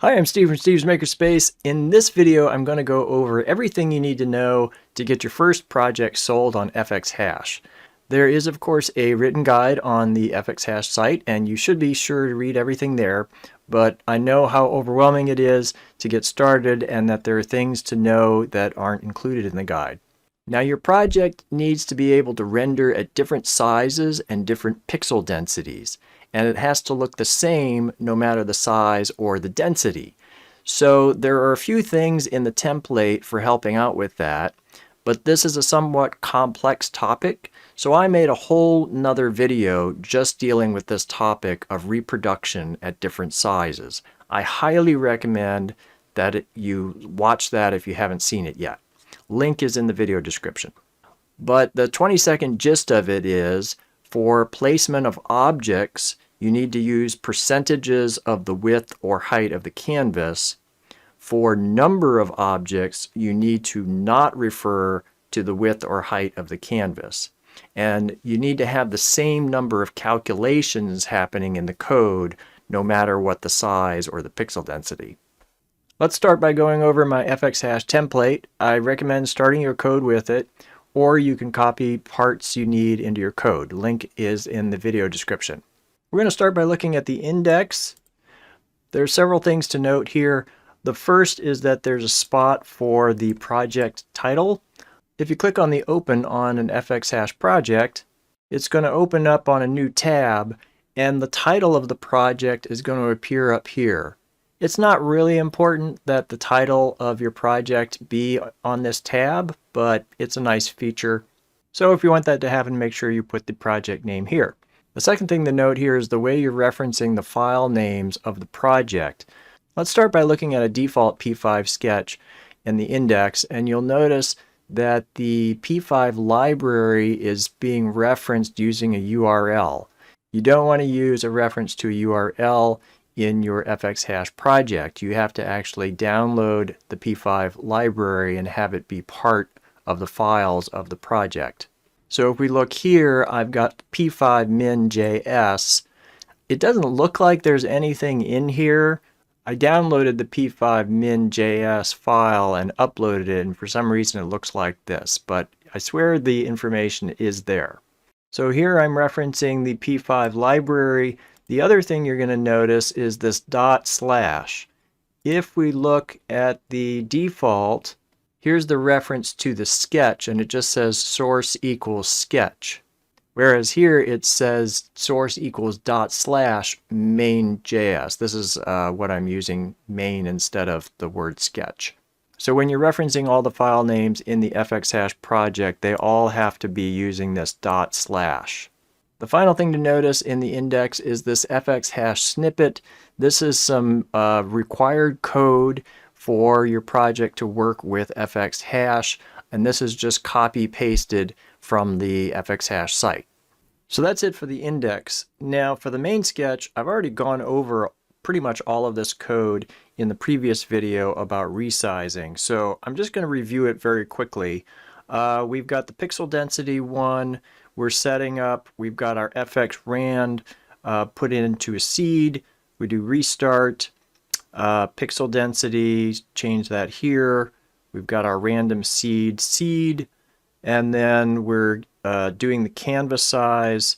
Hi, I'm Steve from Steve's Makerspace. In this video, I'm going to go over everything you need to know to get your first project sold on fxhash. There is, of course, a written guide on the fxhash site, and you should be sure to read everything there. But I know how overwhelming it is to get started and that there are things to know that aren't included in the guide. Now, your project needs to be able to render at different sizes and different pixel densities, and it has to look the same no matter the size or the density. So there are a few things in the template for helping out with that, but this is a somewhat complex topic, so I made a whole nother video just dealing with this topic of reproduction at different sizes. I highly recommend that you watch that if you haven't seen it yet. Link is in the video description. But the 20-second gist of it is, for placement of objects, you need to use percentages of the width or height of the canvas. For number of objects, you need to not refer to the width or height of the canvas. And you need to have the same number of calculations happening in the code, no matter what the size or the pixel density. Let's start by going over my fxhash template. I recommend starting your code with it, or you can copy parts you need into your code. Link is in the video description. We're going to start by looking at the index. There are several things to note here. The first is that there's a spot for the project title. If you click on the open on an fxhash project, it's going to open up on a new tab, and the title of the project is going to appear up here. It's not really important that the title of your project be on this tab, but it's a nice feature. So if you want that to happen, make sure you put the project name here. The second thing to note here is the way you're referencing the file names of the project. Let's start by looking at a default P5 sketch in the index, and you'll notice that the P5 library is being referenced using a URL. You don't want to use a reference to a URL in your fxhash project. You have to actually download the P5 library and have it be part of the files of the project. So if we look here, I've got P5 min.js. It doesn't look like there's anything in here. I downloaded the P5 min.js file and uploaded it, and for some reason it looks like this, but I swear the information is there. So here I'm referencing the P5 library. The other thing you're going to notice is this /. If we look at the default, here's the reference to the sketch, and it just says source equals sketch. Whereas here it says source equals ./main.js. This is what I'm using, main instead of the word sketch. So when you're referencing all the file names in the fxhash project, they all have to be using this /. The final thing to notice in the index is this fxhash snippet. This is some required code for your project to work with fxhash, and this is just copy pasted from the fxhash site. So that's it for the index. Now for the main sketch, I've already gone over pretty much all of this code in the previous video about resizing, so I'm just going to review it very quickly. We've got the pixel density one. We're setting up, we've got our fxrand put into a seed. We do restart, pixel density, change that here. We've got our random seed, and then we're doing the canvas size.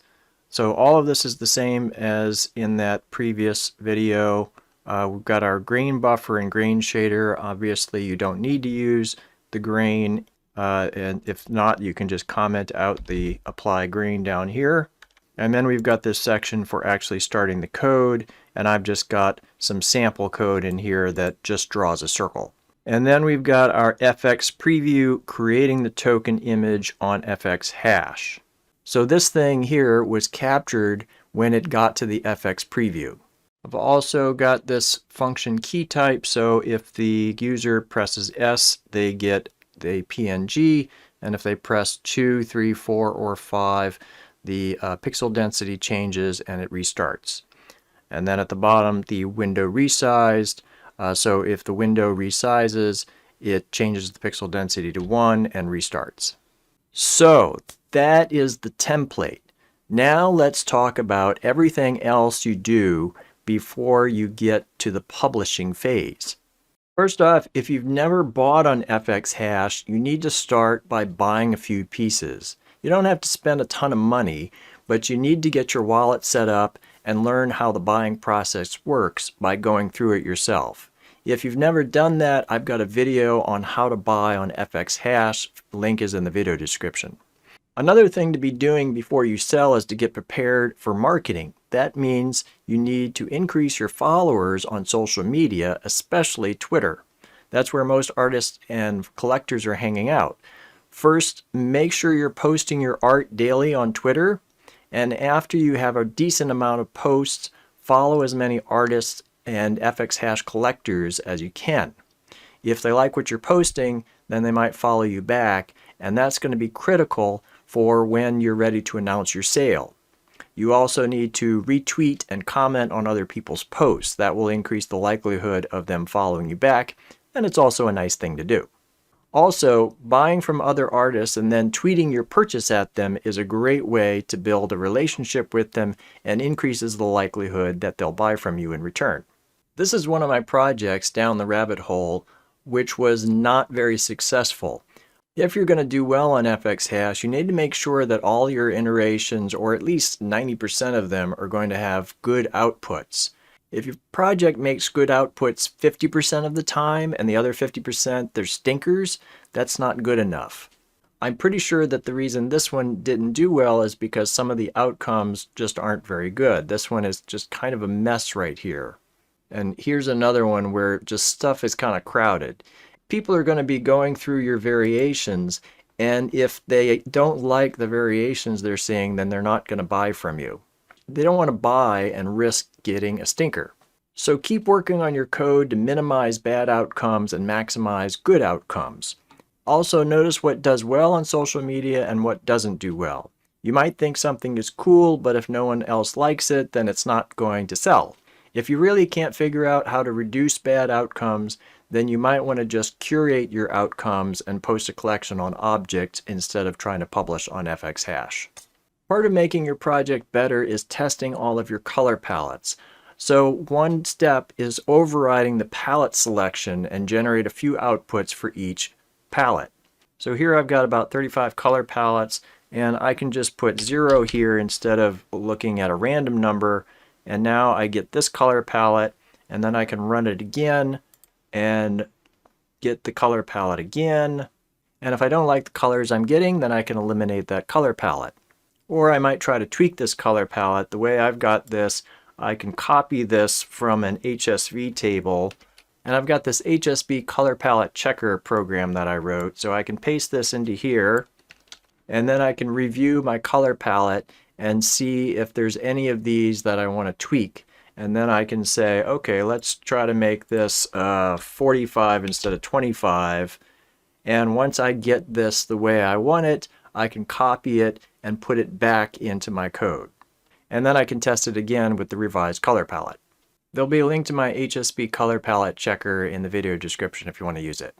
So all of this is the same as in that previous video. We've got our grain buffer and grain shader. Obviously you don't need to use the grain. And if not, you can just comment out the apply grain down here. And then we've got this section for actually starting the code, and I've just got some sample code in here that just draws a circle. And then we've got our fx preview creating the token image on fxhash. So this thing here was captured when it got to the fx preview. I've also got this function key type, so if the user presses S, they get the PNG, and if they press 2, 3, 4, or 5, the pixel density changes and it restarts. And then at the bottom, the window resized. So if the window resizes, it changes the pixel density to 1 and restarts. So that is the template. Now let's talk about everything else you do before you get to the publishing phase. First off, if you've never bought on fxhash, you need to start by buying a few pieces. You don't have to spend a ton of money, but you need to get your wallet set up and learn how the buying process works by going through it yourself. If you've never done that, I've got a video on how to buy on fxhash. Link is in the video description. Another thing to be doing before you sell is to get prepared for marketing. That means you need to increase your followers on social media, especially Twitter. That's where most artists and collectors are hanging out. First, make sure you're posting your art daily on Twitter, and after you have a decent amount of posts, follow as many artists and fxhash collectors as you can. If they like what you're posting, then they might follow you back, and that's going to be critical for when you're ready to announce your sale. You also need to retweet and comment on other people's posts. That will increase the likelihood of them following you back, and it's also a nice thing to do. Also, buying from other artists and then tweeting your purchase at them is a great way to build a relationship with them and increases the likelihood that they'll buy from you in return. This is one of my projects down the rabbit hole, which was not very successful. If you're going to do well on fxhash, you need to make sure that all your iterations, or at least 90% of them, are going to have good outputs. If your project makes good outputs 50% of the time and the other 50% they're stinkers, that's not good enough. I'm pretty sure that the reason this one didn't do well is because some of the outcomes just aren't very good. This one is just kind of a mess right here. And here's another one where just stuff is kind of crowded. People are going to be going through your variations, and if they don't like the variations they're seeing, then they're not going to buy from you. They don't want to buy and risk getting a stinker. So keep working on your code to minimize bad outcomes and maximize good outcomes. Also, notice what does well on social media and what doesn't do well. You might think something is cool, but if no one else likes it, then it's not going to sell. If you really can't figure out how to reduce bad outcomes, then you might want to just curate your outcomes and post a collection on objects instead of trying to publish on fxhash. Part of making your project better is testing all of your color palettes. So one step is overriding the palette selection and generate a few outputs for each palette. So here I've got about 35 color palettes, and I can just put 0 here instead of looking at a random number, and now I get this color palette, and then I can run it again and get the color palette again. And if I don't like the colors I'm getting, then I can eliminate that color palette. Or I might try to tweak this color palette. The way I've got this, I can copy this from an HSV table, and I've got this HSV color palette checker program that I wrote, so I can paste this into here, and then I can review my color palette and see if there's any of these that I want to tweak. And then I can say, okay, let's try to make this 45 instead of 25. And once I get this the way I want it, I can copy it and put it back into my code. And then I can test it again with the revised color palette. There'll be a link to my HSB color palette checker in the video description if you want to use it.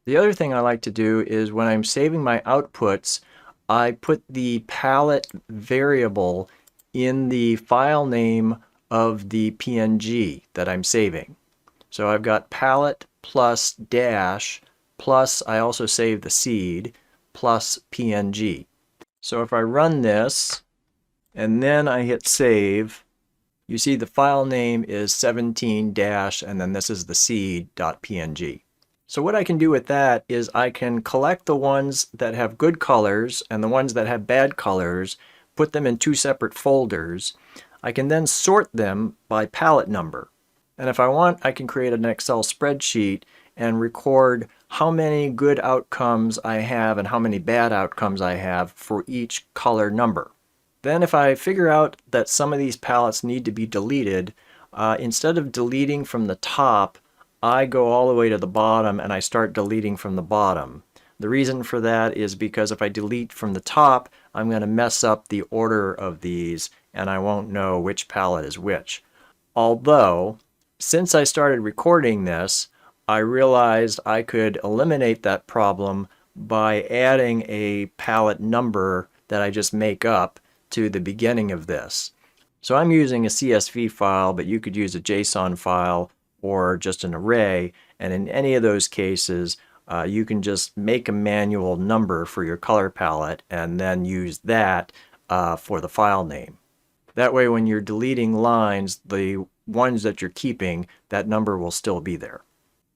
The other thing I like to do is when I'm saving my outputs, I put the palette variable in the file name of the PNG that I'm saving. So I've got palette plus dash plus I also save the seed plus PNG. So if I run this and then I hit save, you see the file name is 17 dash and then this is the seed.png. So what I can do with that is I can collect the ones that have good colors and the ones that have bad colors, put them in 2 separate folders. I can then sort them by palette number. And if I want, I can create an Excel spreadsheet and record how many good outcomes I have and how many bad outcomes I have for each color number. Then if I figure out that some of these palettes need to be deleted, instead of deleting from the top, I go all the way to the bottom and I start deleting from the bottom. The reason for that is because if I delete from the top, I'm going to mess up the order of these and I won't know which palette is which. Although, since I started recording this, I realized I could eliminate that problem by adding a palette number that I just make up to the beginning of this. So I'm using a CSV file, but you could use a JSON file or just an array. And in any of those cases, you can just make a manual number for your color palette and then use that for the file name. That way, when you're deleting lines, the ones that you're keeping, that number will still be there.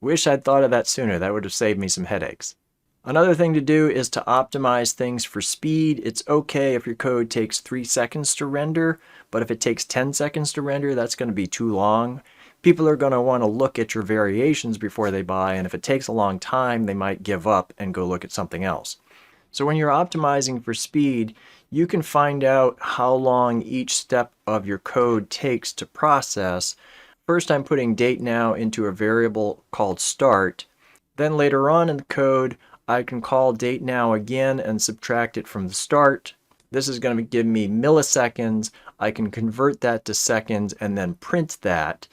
Wish I'd thought of that sooner. That would have saved me some headaches. Another thing to do is to optimize things for speed. It's okay if your code takes 3 seconds to render, but if it takes 10 seconds to render, that's going to be too long. People are going to want to look at your variations before they buy, and if it takes a long time, they might give up and go look at something else. So when you're optimizing for speed, you can find out how long each step of your code takes to process. First, I'm putting date now into a variable called start. Then later on in the code, I can call date now again and subtract it from the start. This is going to give me milliseconds. I can convert that to seconds and then print that.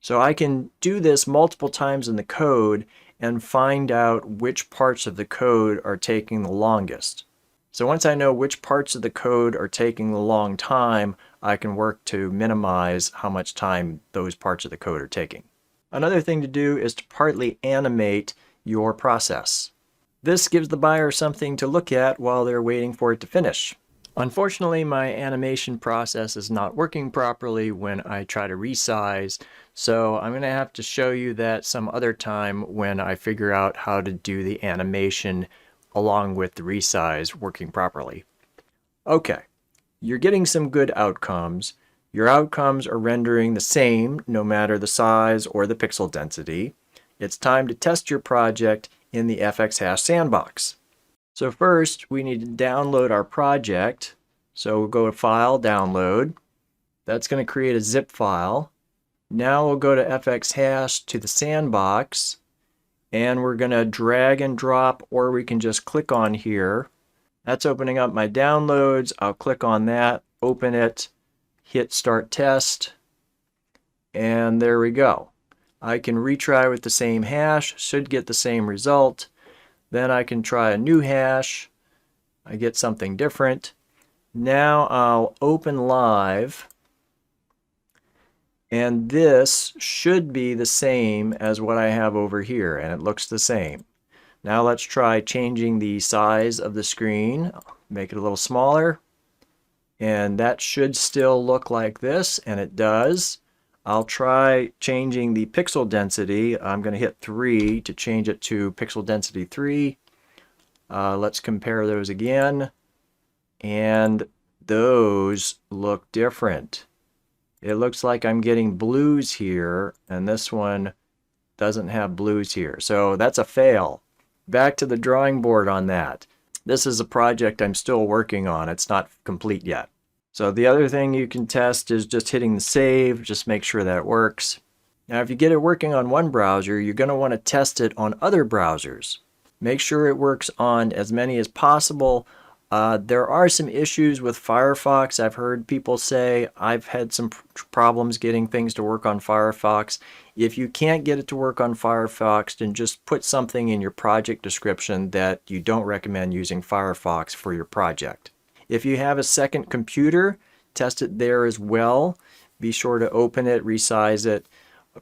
So I can do this multiple times in the code and find out which parts of the code are taking the longest. So once I know which parts of the code are taking the long time, I can work to minimize how much time those parts of the code are taking. Another thing to do is to partly animate your process. This gives the buyer something to look at while they're waiting for it to finish. Unfortunately, my animation process is not working properly when I try to resize, so I'm going to have to show you that some other time when I figure out how to do the animation along with the resize working properly. Okay, you're getting some good outcomes. Your outcomes are rendering the same no matter the size or the pixel density. It's time to test your project in the fxhash sandbox. So first, we need to download our project. So we'll go to File, Download. That's going to create a zip file. Now we'll go to fxhash to the sandbox, and we're going to drag and drop, or we can just click on here. That's opening up my downloads. I'll click on that, open it, hit Start Test, and there we go. I can retry with the same hash, should get the same result. Then I can try a new hash. I get something different. Now I'll open live, and this should be the same as what I have over here, and it looks the same. Now let's try changing the size of the screen, make it a little smaller, and that should still look like this, and it does. I'll try changing the pixel density. I'm going to hit 3 to change it to pixel density 3. Let's compare those again, and those look different. It looks like I'm getting blues here, and this one doesn't have blues here. So that's a fail. Back to the drawing board on that. This is a project I'm still working on. It's not complete yet. So the other thing you can test is just hitting the save. Just make sure that it works. Now, if you get it working on one browser, you're going to want to test it on other browsers. Make sure it works on as many as possible. There are some issues with Firefox. I've heard people say. I've had some problems getting things to work on Firefox. If you can't get it to work on Firefox, then just put something in your project description that you don't recommend using Firefox for your project. If you have a second computer, test it there as well. Be sure to open it, resize it,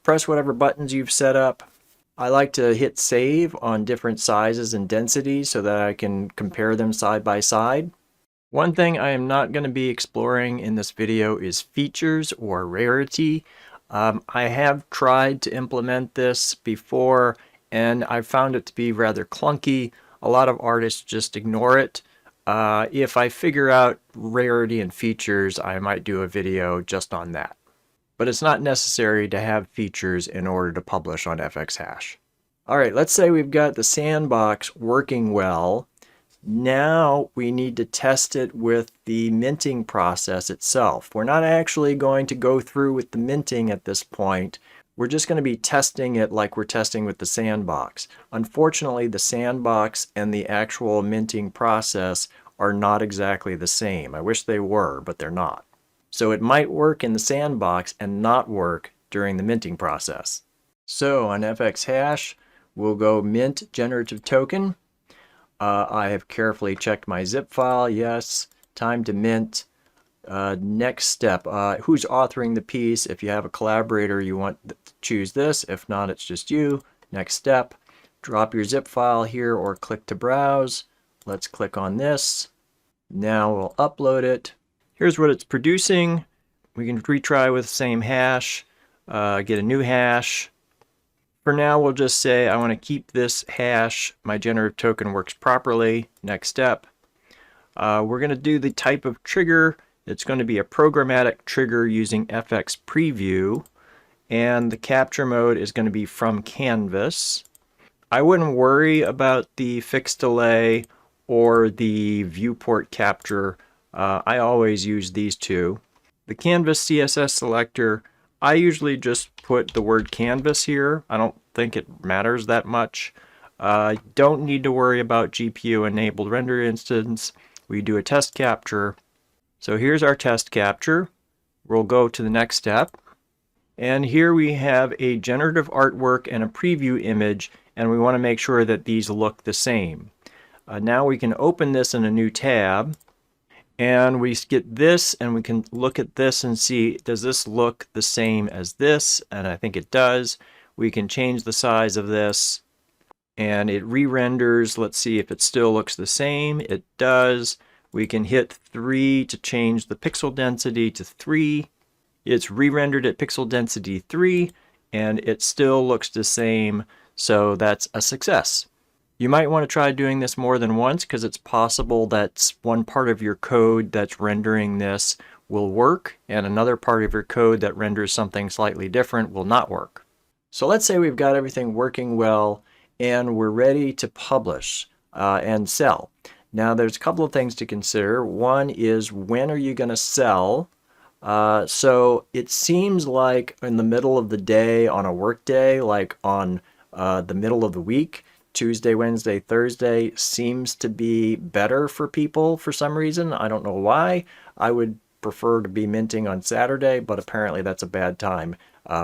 press whatever buttons you've set up. I like to hit save on different sizes and densities so that I can compare them side by side. One thing I am not going to be exploring in this video is features or rarity. I have tried to implement this before, and I found it to be rather clunky. A lot of artists just ignore it. If I figure out rarity and features, I might do a video just on that. But it's not necessary to have features in order to publish on fxhash. All right, let's say we've got the sandbox working well. Now we need to test it with the minting process itself. We're not actually going to go through with the minting at this point. We're just going to be testing it like we're testing with the sandbox. Unfortunately, the sandbox and the actual minting process are not exactly the same. I wish they were, but they're not. So it might work in the sandbox and not work during the minting process. So on fxhash, we'll go mint generative token. I have carefully checked my zip file. Yes, time to mint. Next step, who's authoring the piece? If you have a collaborator, you want to choose this. If not, it's just you. Next step, drop your zip file here or click to browse. Let's click on this. Now we'll upload it. Here's what it's producing. We can retry with the same hash, get a new hash. For now, we'll just say I want to keep this hash. My generative token works properly. Next step. We're going to do the type of trigger. It's going to be a programmatic trigger using FX Preview, and the capture mode is going to be from canvas. I wouldn't worry about the fixed delay or the viewport capture. I always use these two. The canvas CSS selector, I usually just put the word canvas here. I don't think it matters that much. Don't need to worry about GPU enabled render instance. We do a test capture. So here's our test capture. We'll go to the next step. And here we have a generative artwork and a preview image, and we want to make sure that these look the same. Now we can open this in a new tab, and we get this, and we can look at this and see, does this look the same as this? And I think it does. We can change the size of this, and it re-renders. Let's see if it still looks the same. It does. We can hit 3 to change the pixel density to 3. It's re-rendered at pixel density 3, and it still looks the same, so that's a success. You might want to try doing this more than once, because it's possible that one part of your code that's rendering this will work, and another part of your code that renders something slightly different will not work. So let's say we've got everything working well, and we're ready to publish and sell. Now there's a couple of things to consider. One is, when are you going to sell? So it seems like in the middle of the day on a work day, like on the middle of the week, Tuesday, Wednesday, Thursday seems to be better for people for some reason. I don't know why. I would prefer to be minting on Saturday, but apparently that's a bad time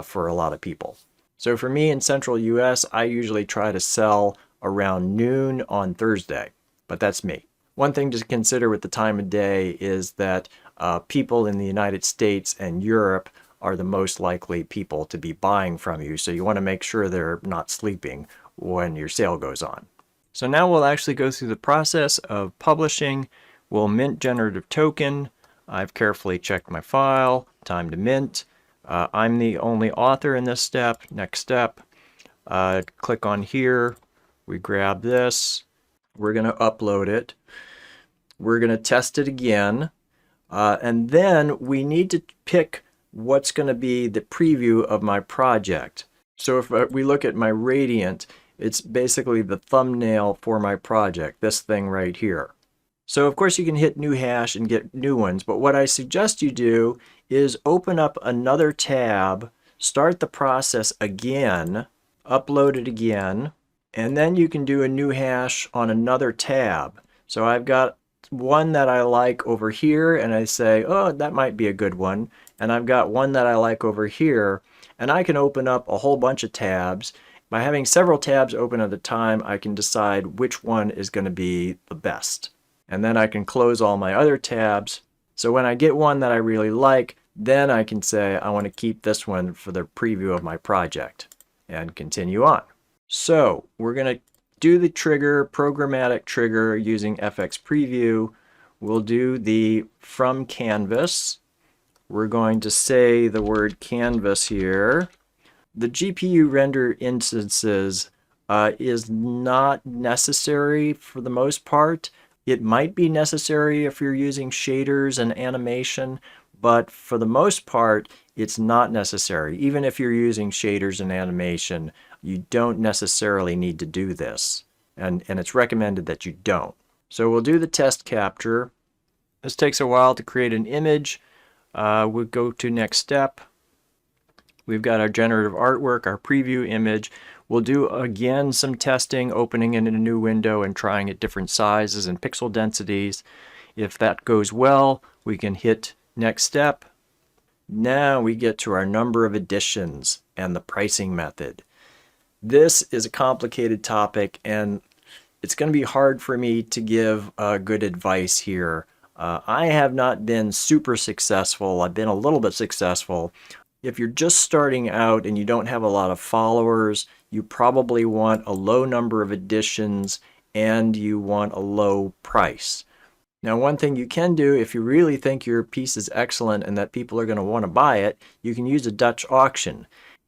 for a lot of people. So for me in central US, I usually try to sell around noon on Thursday, but that's me. One thing to consider with the time of day is that people in the United States and Europe are the most likely people to be buying from you, so you want to make sure they're not sleeping when your sale goes on. So now we'll actually go through the process of publishing. We'll mint generative token. I've carefully checked my file. Time to mint. I'm the only author in this step. Next step. Click on here. We grab this. We're going to upload it. We're going to test it again. And then we need to pick what's going to be the preview of my project. So if we look at my Radiant, it's basically the thumbnail for my project, this thing right here. So of course you can hit new hash and get new ones, but what I suggest you do is open up another tab, start the process again, upload it again, and then you can do a new hash on another tab. So I've got one that I like over here, and I say, oh, that might be a good one. And I've got one that I like over here, and I can open up a whole bunch of tabs. By having several tabs open at a time, I can decide which one is going to be the best. And then I can close all my other tabs. So when I get one that I really like, then I can say I want to keep this one for the preview of my project and continue on. So we're going to do the trigger, programmatic trigger using FX Preview. We'll do the from canvas. We're going to say the word canvas here. The GPU render instances is not necessary for the most part. It might be necessary if you're using shaders and animation, but for the most part, it's not necessary. Even if you're using shaders and animation, you don't necessarily need to do this. And it's recommended that you don't. So we'll do the test capture. This takes a while to create an image. We'll go to next step. We've got our generative artwork, our preview image. We'll do again some testing, opening it in a new window and trying at different sizes and pixel densities. If that goes well, we can hit next step. Now we get to our number of editions and the pricing method. This is a complicated topic, and it's going to be hard for me to give good advice here I have not been super successful. I've been a little bit successful. If you're just starting out and you don't have a lot of followers, you probably want a low number of editions and you want a low price. Now, one thing you can do if you really think your piece is excellent and that people are going to want to buy it, you can use a Dutch auction.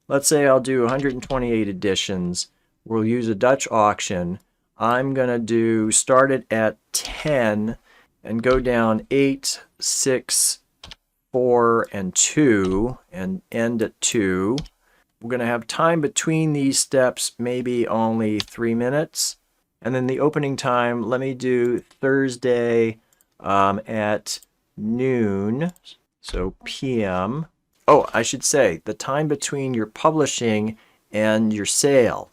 Let's say I'll do 128 editions. We'll use a Dutch auction. I'm going to start it at 10 and go down 8, 6, 4, and 2 and end at 2. We're going to have time between these steps, maybe only 3 minutes. And then the opening time, let me do Thursday at noon, so PM. Oh, I should say the time between your publishing and your sale.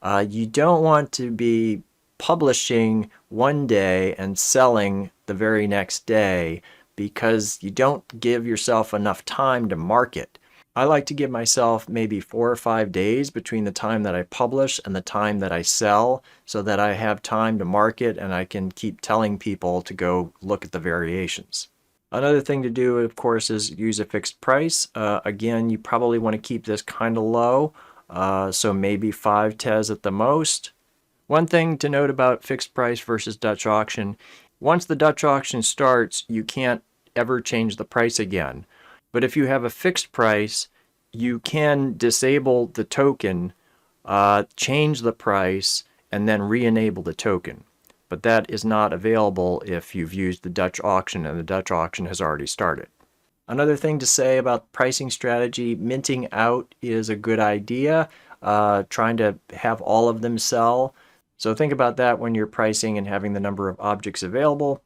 You don't want to be publishing one day and selling the very next day because you don't give yourself enough time to market. I like to give myself maybe 4 or 5 days between the time that I publish and the time that I sell so that I have time to market and I can keep telling people to go look at the variations. Another thing to do, of course, is use a fixed price. Again, you probably want to keep this kind of low, so maybe 5 TES at the most. One thing to note about fixed price versus Dutch auction, once the Dutch auction starts, you can't ever change the price again. But if you have a fixed price, you can disable the token, change the price, and then re-enable the token. But that is not available if you've used the Dutch auction and the Dutch auction has already started. Another thing to say about pricing strategy, minting out is a good idea, trying to have all of them sell. So think about that when you're pricing and having the number of objects available.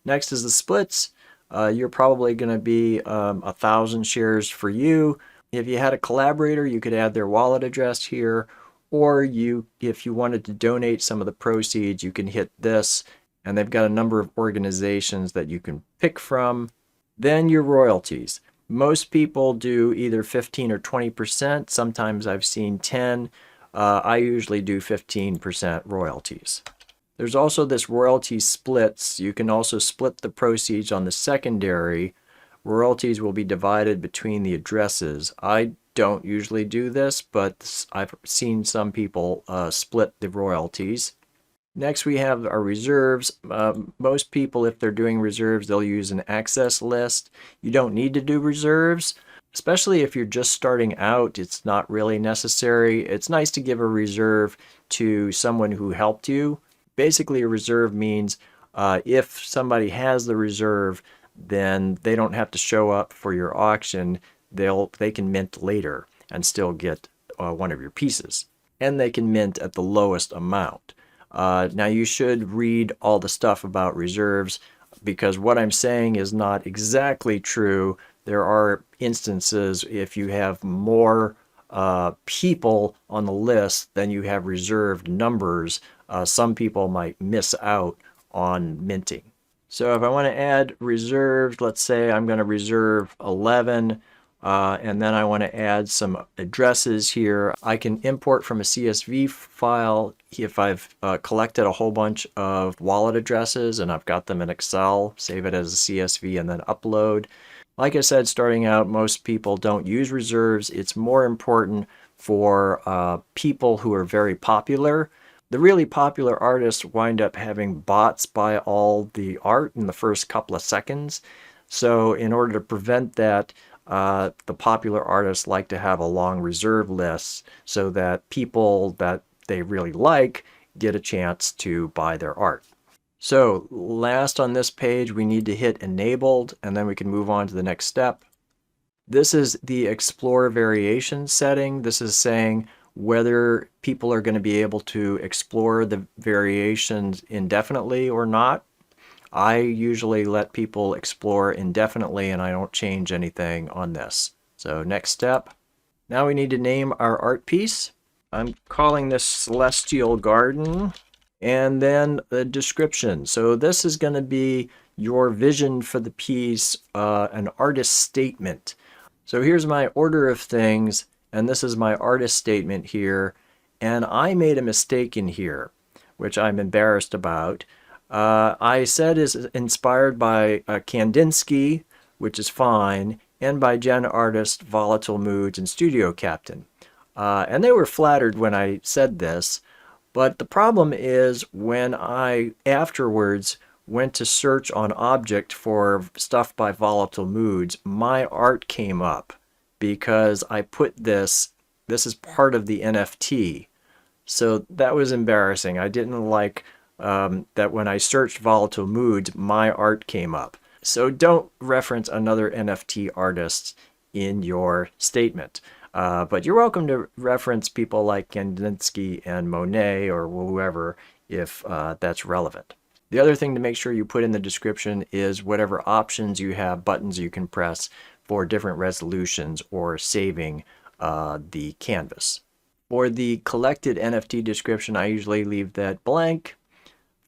Next is the splits. You're probably going to be 1,000 shares for you. If you had a collaborator, you could add their wallet address here, or if you wanted to donate some of the proceeds, you can hit this, and they've got a number of organizations that you can pick from. Then your royalties. Most people do either 15 or 20%. Sometimes I've seen 10. I usually do 15% royalties. There's also this royalty splits. You can also split the proceeds on the secondary. Royalties will be divided between the addresses. I don't usually do this, but I've seen some people split the royalties. Next, we have our reserves. Most people, if they're doing reserves, they'll use an access list. You don't need to do reserves, especially if you're just starting out. It's not really necessary. It's nice to give a reserve to someone who helped you. Basically, a reserve means if somebody has the reserve, then they don't have to show up for your auction. They can mint later and still get one of your pieces. And they can mint at the lowest amount. Now, you should read all the stuff about reserves because what I'm saying is not exactly true. There are instances if you have more people on the list than you have reserved numbers, some people might miss out on minting. So if I want to add reserves, let's say I'm going to reserve 11, and then I want to add some addresses here. I can import from a CSV file if I've collected a whole bunch of wallet addresses and I've got them in Excel, save it as a CSV and then upload. Like I said, starting out, most people don't use reserves. It's more important for people who are very popular. The really popular artists wind up having bots buy all the art in the first couple of seconds. So in order to prevent that, the popular artists like to have a long reserve list so that people that they really like get a chance to buy their art. So last on this page, we need to hit enabled, and then we can move on to the next step. This is the explore variation setting. This is saying whether people are going to be able to explore the variations indefinitely or not. I usually let people explore indefinitely and I don't change anything on this. So next step. Now we need to name our art piece. I'm calling this Celestial Garden. And then the description. So this is going to be your vision for the piece, an artist statement. So here's my order of things, and this is my artist statement here. And I made a mistake in here, which I'm embarrassed about. I said is inspired by Kandinsky, which is fine, and by Gen Artist, Volatile Moods, and Studio Captain. And they were flattered when I said this, but the problem is when I afterwards went to search on Object for stuff by Volatile Moods, my art came up because I put this is part of the NFT. So that was embarrassing. I didn't like that when I searched Volatile Moods, my art came up. So don't reference another NFT artist in your statement. But you're welcome to reference people like Kandinsky and Monet or whoever if that's relevant. The other thing to make sure you put in the description is whatever options you have, buttons you can press for different resolutions or saving the canvas. For the collected NFT description, I usually leave that blank.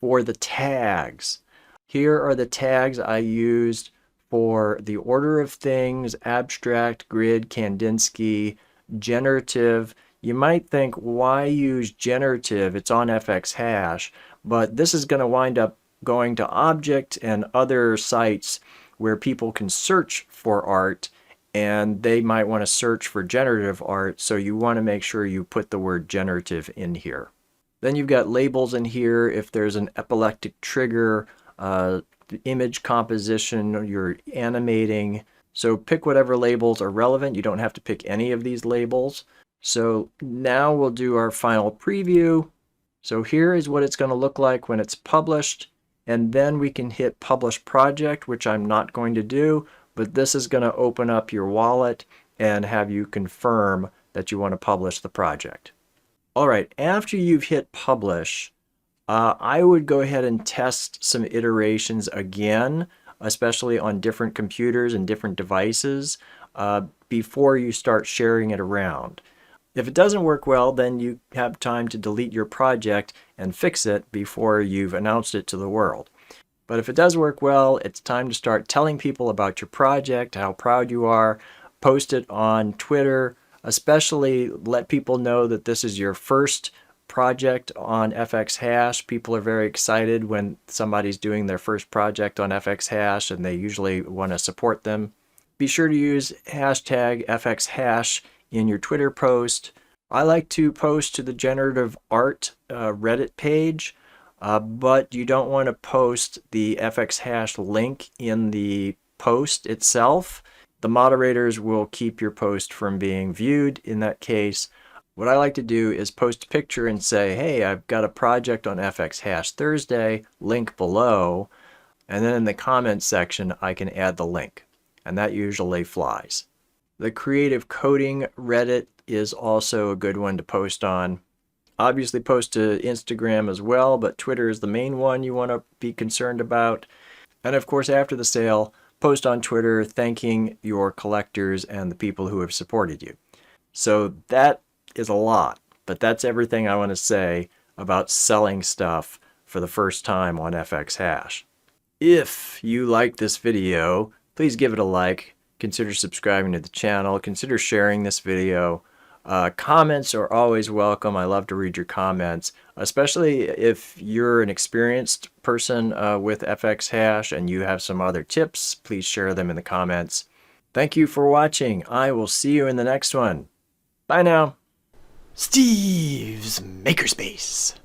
For the tags, here are the tags I used for the order of things, abstract, grid, Kandinsky, generative. You might think, why use generative? It's on fxhash, but this is going to wind up going to Object and other sites where people can search for art, and they might want to search for generative art, so you want to make sure you put the word generative in here. Then you've got labels in here if there's an epileptic trigger, image composition, you're animating. So pick whatever labels are relevant. You don't have to pick any of these labels. So now we'll do our final preview. So here is what it's going to look like when it's published. And then we can hit Publish Project, which I'm not going to do, but this is going to open up your wallet and have you confirm that you want to publish the project. All right, after you've hit Publish, I would go ahead and test some iterations again, especially on different computers and different devices, before you start sharing it around. If it doesn't work well, then you have time to delete your project and fix it before you've announced it to the world. But if it does work well, it's time to start telling people about your project, how proud you are, post it on Twitter, especially let people know that this is your first project on fxhash. People are very excited when somebody's doing their first project on fxhash, and they usually want to support them. Be sure to use hashtag fxhash in your Twitter post. I like to post to the generative art Reddit page, but you don't want to post the fxhash link in the post itself. The moderators will keep your post from being viewed in that case. What I like to do is post a picture and say, hey, I've got a project on fxhash Thursday, link below. And then in the comments section, I can add the link. And that usually flies. The creative coding Reddit is also a good one to post on. Obviously post to Instagram as well, but Twitter is the main one you want to be concerned about. And of course, after the sale, post on Twitter thanking your collectors and the people who have supported you. So that is a lot, but that's everything I want to say about selling stuff for the first time on fxhash. If you like this video, please give it a like. Consider subscribing to the channel. Consider sharing this video. Comments are always welcome. I love to read your comments, especially if you're an experienced person with fxhash and you have some other tips. Please share them in the comments. Thank you for watching. I will see you in the next one. Bye now. Steve's Makerspace.